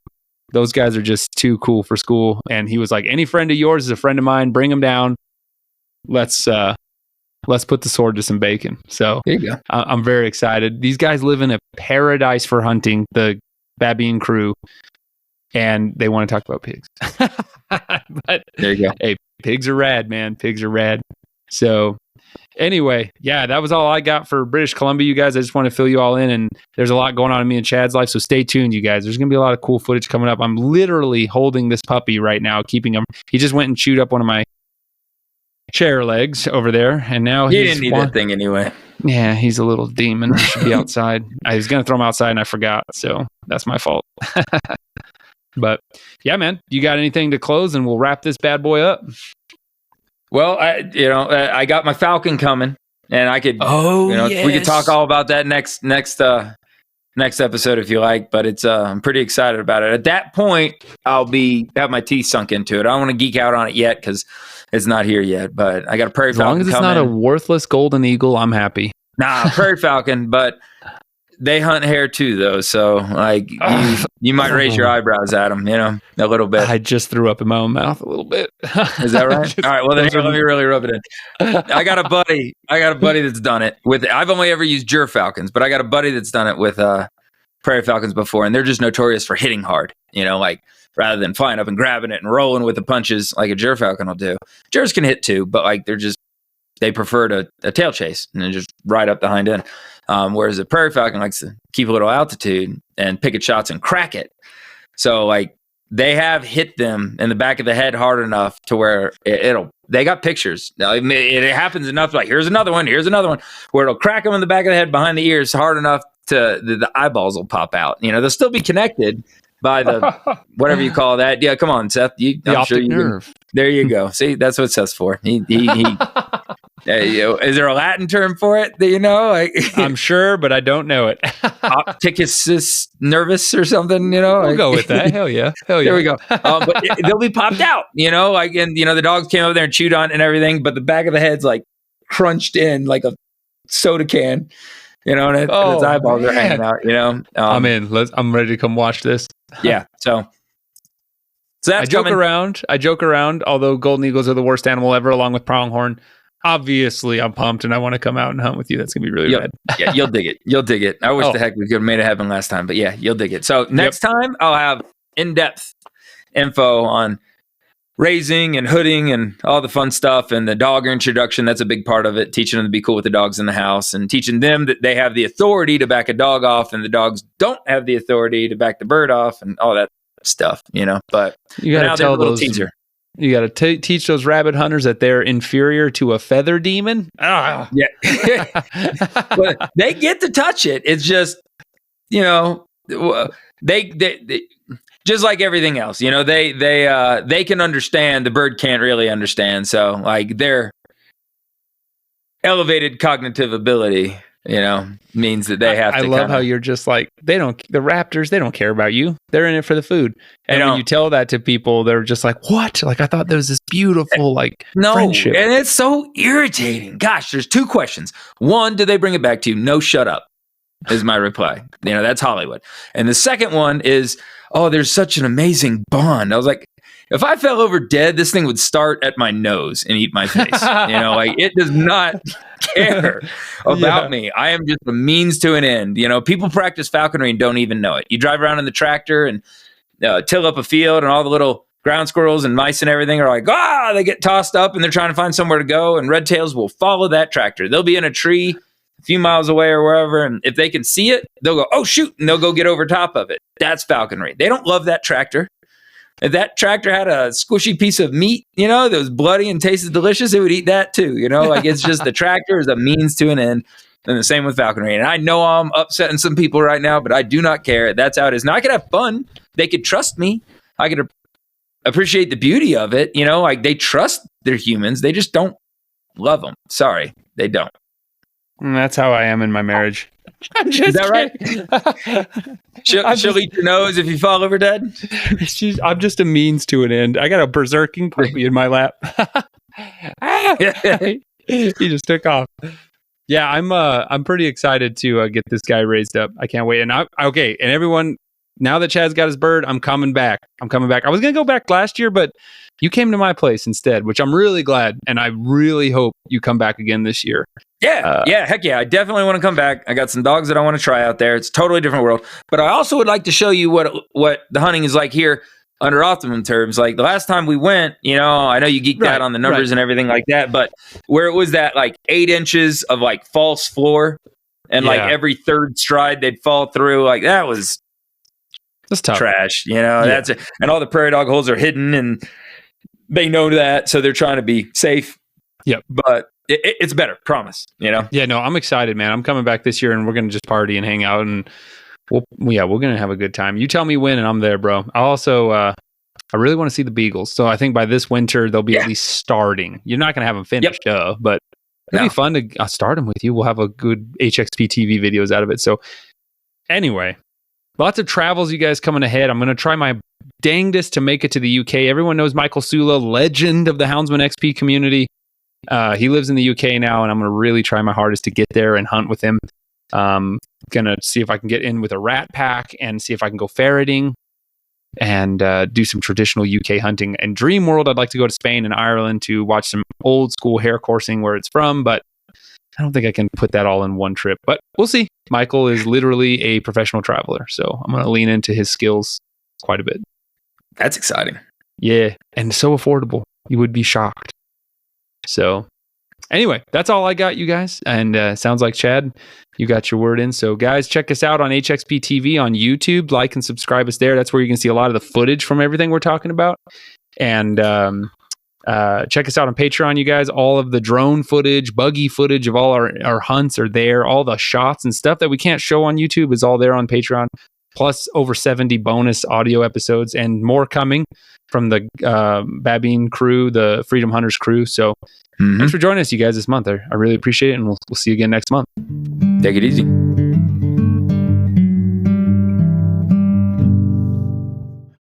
S1: Those guys are just too cool for school. And he was like, any friend of yours is a friend of mine. Bring them down. Let's put the sword to some bacon. So
S2: there you go.
S1: I'm very excited. These guys live in a paradise for hunting, the Babine crew, and they want to talk about pigs. But
S2: there you go.
S1: Hey, pigs are rad, man. Pigs are rad. So anyway, yeah, that was all I got for British Columbia, you guys. I just want to fill you all in, and there's a lot going on in me and Chad's life, so stay tuned, you guys. There's going to be a lot of cool footage coming up. I'm literally holding this puppy right now, keeping him. He just went and chewed up one of my chair legs over there, and now
S2: he didn't need that thing anyway.
S1: Yeah, he's a little demon. He should be outside. I was going to throw him outside, and I forgot, so that's my fault. But yeah, man, you got anything to close, and we'll wrap this bad boy up?
S2: Well, I got my falcon coming, and I could. Oh, yes. We could talk all about that next episode if you like. But it's I'm pretty excited about it. At that point, I'll have my teeth sunk into it. I don't want to geek out on it yet because it's not here yet. But I got a prairie falcon.
S1: As long as it's not a worthless golden eagle, I'm happy.
S2: Nah, prairie falcon, but they hunt hare too, though. So like you might raise your eyebrows at them, a little bit.
S1: I just threw up in my own mouth a little bit.
S2: Is that right? All right. Well, then let me really rub it in. I got a buddy that's done it with. I've only ever used Gyr falcons, but I got a buddy that's done it with prairie falcons before, and they're just notorious for hitting hard. Like rather than flying up and grabbing it and rolling with the punches like a Gyr falcon will do. Gyrs can hit too, but like they prefer a tail chase and then just ride up the hind end. Whereas a prairie falcon likes to keep a little altitude and pick its shots and crack it. So like they have hit them in the back of the head hard enough to where they got pictures. It happens enough. Like here's another one, where it'll crack them in the back of the head behind the ears hard enough to the eyeballs will pop out. They'll still be connected by the whatever you call that. Yeah, come on, Seth.
S1: The optic nerve.
S2: There you go. See, that's what Seth's for. He is there a Latin term for it that you know?
S1: I'm sure, but I don't know it.
S2: Opticus nervus or something,
S1: We'll go with that. Hell yeah.
S2: There we go. But they'll be popped out, and the dogs came over there and chewed on it and everything, but the back of the head's like crunched in like a soda can, and its eyeballs are hanging out,
S1: I'm in. I'm ready to come watch this.
S2: Yeah. So that's
S1: I joke around, although golden eagles are the worst animal ever, along with pronghorn. Obviously, I'm pumped and I want to come out and hunt with you. That's going to be really rad.
S2: Yeah, you'll dig it. I wish the heck we could have made it happen last time, but yeah, you'll dig it. So next time I'll have in-depth info on raising and hooding and all the fun stuff and the dog introduction. That's a big part of it. Teaching them to be cool with the dogs in the house and teaching them that they have the authority to back a dog off and the dogs don't have the authority to back the bird off and all that stuff, but
S1: you got to tell those
S2: teaser.
S1: You got to teach those rabbit hunters that they're inferior to a feather demon.
S2: Yeah. But they get to touch it. It's just, they just like everything else, they can understand. The bird can't really understand. So like their elevated cognitive ability, means that they have to.
S1: I love how you're just like, the raptors, they don't care about you. They're in it for the food. And when you tell that to people, they're just like, what? Like, I thought there was this beautiful, friendship.
S2: And it's so irritating. Gosh, there's two questions. One, do they bring it back to you? No, shut up is my reply. That's Hollywood. And the second one is, oh, there's such an amazing bond. I was like, if I fell over dead, this thing would start at my nose and eat my face. It does not care about me. I am just a means to an end. People practice falconry and don't even know it. You drive around in the tractor and till up a field and all the little ground squirrels and mice and everything are like, they get tossed up and they're trying to find somewhere to go. And red tails will follow that tractor. They'll be in a tree a few miles away or wherever. And if they can see it, they'll go, oh, shoot. And they'll go get over top of it. That's falconry. They don't love that tractor. If that tractor had a squishy piece of meat, that was bloody and tasted delicious, it would eat that too. It's just the tractor is a means to an end. And the same with falconry. And I know I'm upsetting some people right now, but I do not care. That's how it is. Now I could have fun. They could trust me. I could appreciate the beauty of it. They trust their humans. They just don't love them. Sorry, they don't.
S1: And that's how I am in my marriage. I'm just
S2: Is that right? She'll eat your nose if you fall over dead.
S1: I'm just a means to an end. I got a berserking puppy in my lap. He just took off. Yeah, I'm pretty excited to get this guy raised up. I can't wait. And and everyone, now that Chad's got his bird, I'm coming back. I was gonna go back last year, but you came to my place instead, which I'm really glad, and I really hope you come back again this year.
S2: Yeah, heck yeah. I definitely want to come back. I got some dogs that I want to try out there. It's a totally different world. But I also would like to show you what the hunting is like here under optimum terms. Like the last time we went, I know you geeked out on the numbers and everything like that, but where it was that like 8 inches of like false floor and like every third stride they'd fall through, like that's
S1: tough.
S2: Trash, that's it. And all the prairie dog holes are hidden and they know that, so they're trying to be safe.
S1: Yep.
S2: But it's better, promise. Yeah,
S1: no, I'm excited, man. I'm coming back this year, and we're gonna just party and hang out, and we're gonna have a good time. You tell me when, and I'm there, bro. I also, I really want to see the beagles, so I think by this winter they'll be at least starting. You're not gonna have them finished, but it'll be fun to start them with you. We'll have a good HXP TV videos out of it. So, anyway, lots of travels, you guys coming ahead. I'm gonna try my dangdest to make it to the UK. Everyone knows Michael Sula, legend of the Houndsman XP community. He lives in the UK now, and I'm going to really try my hardest to get there and hunt with him. Going to see if I can get in with a rat pack and see if I can go ferreting and do some traditional UK hunting. And Dream World, I'd like to go to Spain and Ireland to watch some old school hare coursing where it's from, but I don't think I can put that all in one trip. But we'll see. Michael is literally a professional traveler, so I'm going to lean into his skills quite a bit.
S2: That's exciting.
S1: Yeah, and so affordable. You would be shocked. So anyway, that's all I got, you guys. And sounds like, Chad, you got your word in. So guys, check us out on HXP TV on YouTube. Like and subscribe us there. That's where you can see a lot of the footage from everything we're talking about. And check us out on Patreon, you guys. All of the drone footage, buggy footage of all our hunts are there. All the shots and stuff that we can't show on YouTube is all there on Patreon. Plus over 70 bonus audio episodes and more coming from the Babine crew, the Freedom Hunters crew. So thanks for joining us, you guys, this month. I really appreciate it, and we'll see you again next month.
S2: Take it easy.